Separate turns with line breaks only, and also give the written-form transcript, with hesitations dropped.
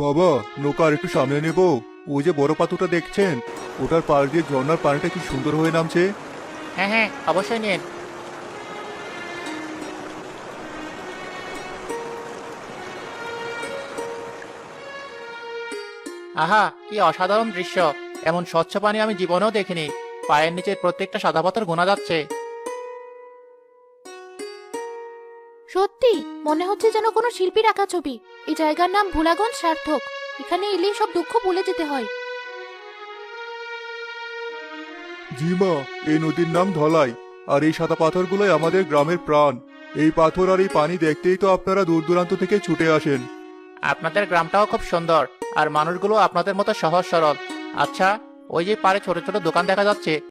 বাবা, নৌকা আর একটু সামনে নেব। ওই যে বড় পাথরটা দেখছেন, ওটার পাশ দিয়ে ঝর্ণার পানিটা কি সুন্দর হয়ে নামছে।
হ্যাঁ হ্যাঁ, অবশ্যই নিন। আহা, কি অসাধারণ দৃশ্য! এমন স্বচ্ছ পানি আমি জীবনেও দেখিনি। পায়ের নিচের প্রত্যেকটা সাদা পাথর গোনা যাচ্ছে।
সত্যি মনে হচ্ছে যেন কোনো শিল্পীর আঁকা ছবি। এই জায়গার নাম ভোলাগঞ্জ সার্থক। এখানে এলেই সব দুঃখ ভুলে যেতে হয়।
জি মা, এই নদীর নাম ধলাই। আর এই সাদা পাথরগুলোই আমাদের গ্রামের প্রাণ। এই পাথর আর এই পানি দেখতেই তো আপনারা দূর দূরান্ত থেকে ছুটে আসেন।
আপনাদের গ্রামটাও খুব সুন্দর, আর মানুষগুলো আপনাদের মতো সহজ সরল। আচ্ছা, ওই যে পাড়ে ছোট ছোট দোকান দেখা যাচ্ছে,